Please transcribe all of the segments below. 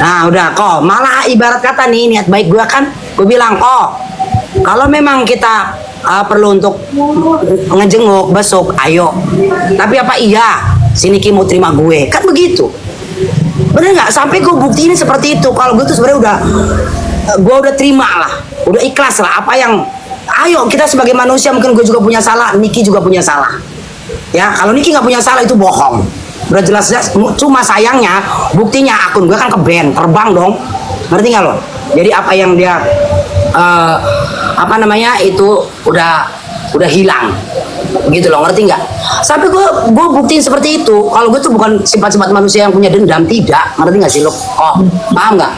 Nah udah kok, malah ibarat kata nih niat baik gue kan, gue bilang kok kalau memang kita perlu untuk ngejenguk besok, ayo. Tapi apa iya si Niki mau terima gue? Kan begitu. Bener nggak? Sampai gue buktiin seperti itu. Kalau gue tuh sebenarnya udah, gue udah terima lah, udah ikhlas lah. Apa yang, ayo kita sebagai manusia mungkin gue juga punya salah, Niki juga punya salah. Ya kalau Niki nggak punya salah itu bohong. Udah jelas-jelas. Cuma sayangnya buktinya akun gue kan ke-ban, terbang dong. Ngerti nggak lo? Jadi apa yang dia apa namanya itu udah hilang gitu loh, ngerti nggak? Sampai gue buktiin seperti itu. Kalau gue tuh bukan sifat-sifat manusia yang punya dendam, tidak. Ngerti nggak sih lo? Oh paham nggak?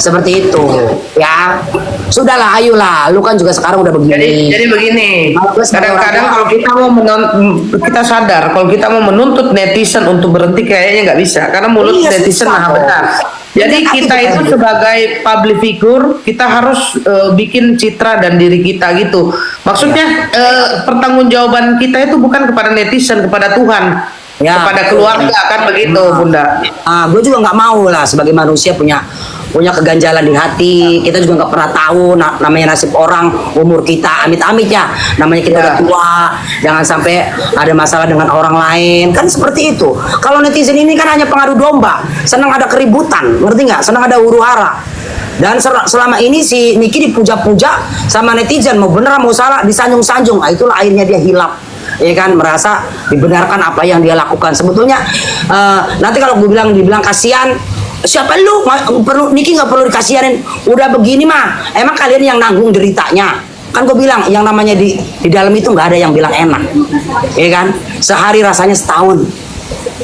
Seperti itu ya. Sudahlah, ayolah, lu kan juga sekarang udah begini. Jadi begini, kadang-kadang kalau kita sadar kalau kita mau menuntut netizen untuk berhenti kayaknya nggak bisa, karena mulut netizen maha benar. Jadi kita itu sebagai public figure kita harus bikin citra dan diri kita gitu. Maksudnya pertanggungjawaban kita itu bukan kepada netizen, kepada Tuhan, kepada keluarga, kan begitu, Bunda. Gue juga nggak mau lah sebagai manusia punya keganjalan di hati. Kita juga nggak pernah tahu namanya nasib orang, umur kita, amit-amit ya, namanya kita udah tua, jangan sampai ada masalah dengan orang lain, kan seperti itu. Kalau netizen ini kan hanya pengadu domba, senang ada keributan, ngerti nggak? Senang ada huru hara. Dan selama ini si Niki dipuja-puja sama netizen, mau bener mau salah disanjung-sanjung. Itulah akhirnya dia hilap, ya kan, merasa dibenarkan apa yang dia lakukan. Sebetulnya nanti kalau dibilang kasihan, siapa lu? Perlu Niki nggak perlu dikasihanin. Udah begini mah, emang kalian yang nanggung deritanya. Kan gue bilang yang namanya di dalam itu nggak ada yang bilang enak, ya kan? Sehari rasanya setahun,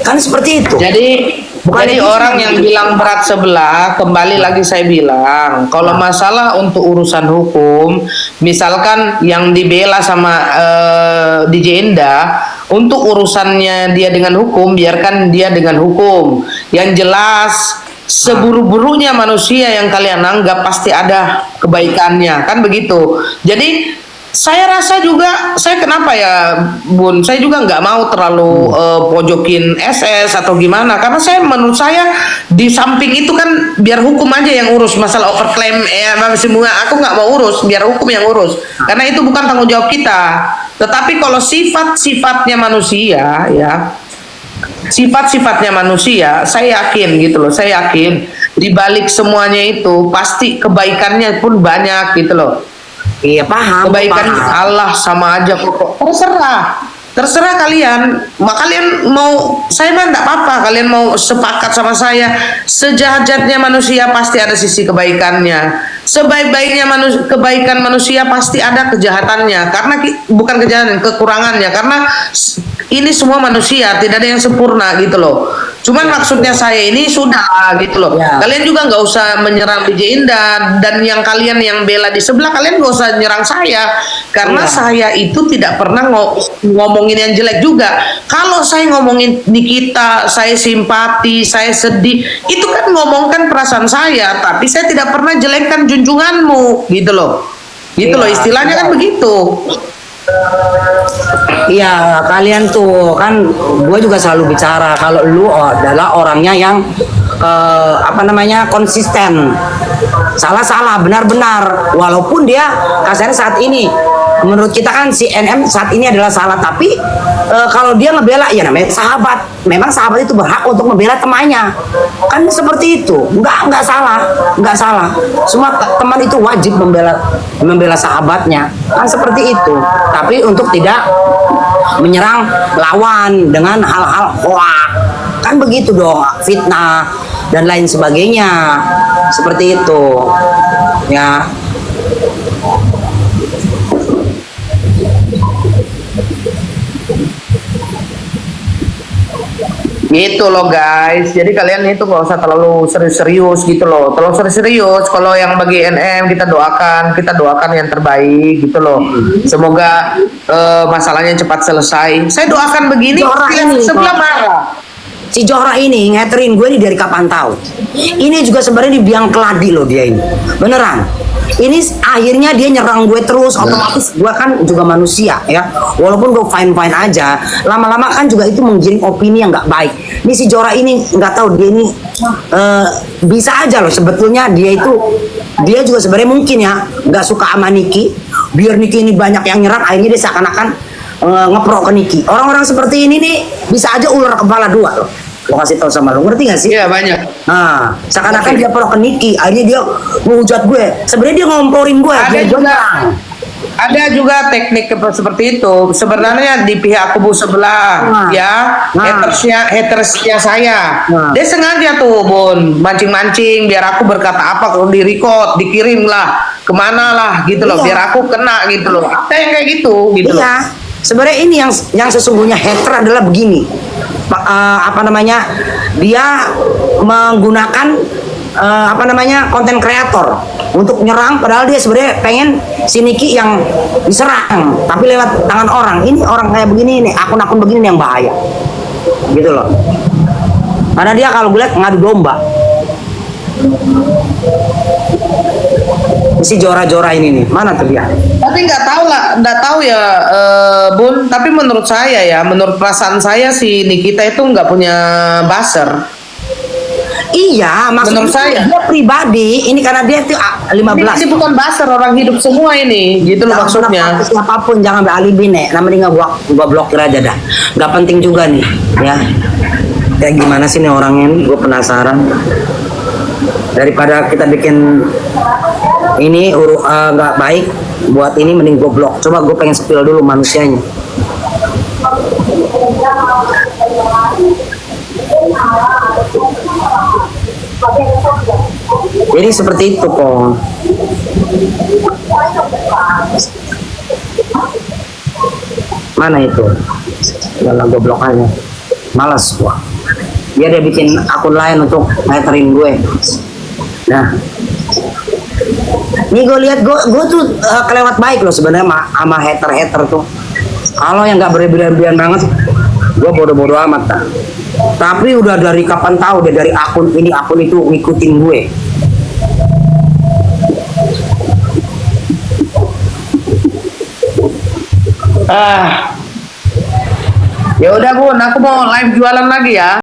kan seperti itu. Jadi orang yang bilang berat sebelah, kembali lagi saya bilang, kalau masalah untuk urusan hukum, misalkan yang dibela sama DJ Enda, untuk urusannya dia dengan hukum, biarkan dia dengan hukum. Yang jelas, seburu-burunya manusia yang kalian anggap pasti ada kebaikannya, kan begitu. Jadi saya rasa juga, saya kenapa ya Bun, saya juga nggak mau terlalu pojokin SS atau gimana, karena menurut saya di samping itu kan biar hukum aja yang urus masalah overclaim semua, aku nggak mau urus, biar hukum yang urus, karena itu bukan tanggung jawab kita. Tetapi kalau sifat-sifatnya manusia ya, sifat-sifatnya manusia, saya yakin gitu loh, saya yakin di balik semuanya itu pasti kebaikannya pun banyak gitu loh. Iya paham. Kebaikan Allah sama aja kok. Terserah kalian. Kalian mau, saya mah enggak apa-apa. Kalian mau sepakat sama saya, sejahat-jahatnya manusia pasti ada sisi kebaikannya. Sebaik-baiknya kebaikan manusia pasti ada kejahatannya. Karena bukan kejahatan, kekurangannya. Karena ini semua manusia, tidak ada yang sempurna gitu loh. Cuman maksudnya saya ini sudah gitu loh. Kalian juga nggak usah menyerang DJ Indah, dan yang kalian yang bela di sebelah, kalian nggak usah nyerang saya, karena saya itu tidak pernah ngomongin yang jelek juga. Kalau saya ngomongin Nikita, saya simpati, saya sedih, itu kan ngomongkan perasaan saya, tapi saya tidak pernah jelekkan junjunganmu gitu loh. Gitu loh, istilahnya kan begitu. Iya, kalian tuh kan, gue juga selalu bicara kalau lu adalah orangnya yang konsisten, salah benar walaupun dia kasarnya saat ini menurut kita kan si NM saat ini adalah salah, tapi kalau dia ngebela, ya namanya sahabat, memang sahabat itu berhak untuk membela temannya, kan seperti itu. Nggak salah, semua teman itu wajib membela sahabatnya, kan seperti itu. Tapi untuk tidak menyerang lawan dengan hal-hal hoak, kan begitu dong, fitnah dan lain sebagainya, seperti itu ya. Gitu loh guys, jadi kalian itu nggak usah terlalu serius-serius gitu loh, terlalu serius. Kalau yang bagi NM kita doakan yang terbaik gitu loh. Semoga masalahnya cepat selesai. Saya doakan begini, sebelah marah. Si Johra ini ngeterin gue ini dari kapan tahu. Ini juga sebenarnya di biang keladi loh dia ini, beneran. ini akhirnya dia nyerang gue terus, otomatis gue kan juga manusia ya, walaupun gue fine fine aja, lama-lama kan juga itu menggiring opini yang nggak baik. Ini si Jora ini nggak tahu dia ini bisa aja loh sebetulnya dia juga sebenarnya mungkin ya nggak suka sama Niki, biar Niki ini banyak yang nyerang, akhirnya dia seakan-akan ngepro ke Niki. Orang-orang seperti ini nih bisa aja ular kepala dua loh. Lo kasih tau sama lo, ngerti gak sih? Iya banyak. Nah, seakan-akan dia pro ke Niki, akhirnya dia menghujat gue. Sebenarnya dia ngomporin gue. Ada biar gue juga, nyerang. ada juga teknik seperti itu. Sebenarnya di pihak kubu sebelah, hatersnya saya, dia sengaja tuh, Bun, mancing-mancing biar aku berkata apa, kalau di record, dikirim lah, kemana lah, gitu loh, biar aku kena gitu loh. Ada yang kayak gitu, gitu loh. Iya. Sebenarnya ini yang sesungguhnya hater adalah begini. Apa namanya? Dia menggunakan konten kreator untuk nyerang, padahal dia sebenarnya pengen si Niki yang diserang tapi lewat tangan orang. Ini orang kayak begini nih, akun-akun begini nih yang bahaya gitu loh, karena dia kalau gue lihat ngadu domba. Si Jora-Jora ini nih, mana tuh dia? Tapi nggak tahu ya, Bun. Tapi menurut saya ya, menurut perasaan saya si Nikita itu nggak punya buzzer. Iya, maksudnya Menurut saya. dia pribadi ini karena dia tuh 15. Ini bukan buzzer, orang hidup semua ini, gitu loh maksudnya. Siapapun jangan beralibi nih. Namanya gua blokir aja dah. Gak penting juga nih, ya. Kayak gimana sih nih orangnya nih? Gue penasaran. Daripada kita bikin ini nggak baik buat ini, mending gue blok. Coba gue pengen spill dulu manusianya. Jadi seperti itu kok. Mana itu? Dalam gue blok aja. Malas gua. Dia bikin akun lain untuk haterin gue. Nah, ini gue lihat gue tuh kelewat baik loh sebenarnya sama hater tuh. Kalau yang nggak berlebihan banget, gue bodoh-bodoh amat dah. Tapi udah dari kapan tahu dia dari akun ini akun itu ngikutin gue. Ya udah, Bun, aku mau live jualan lagi ya.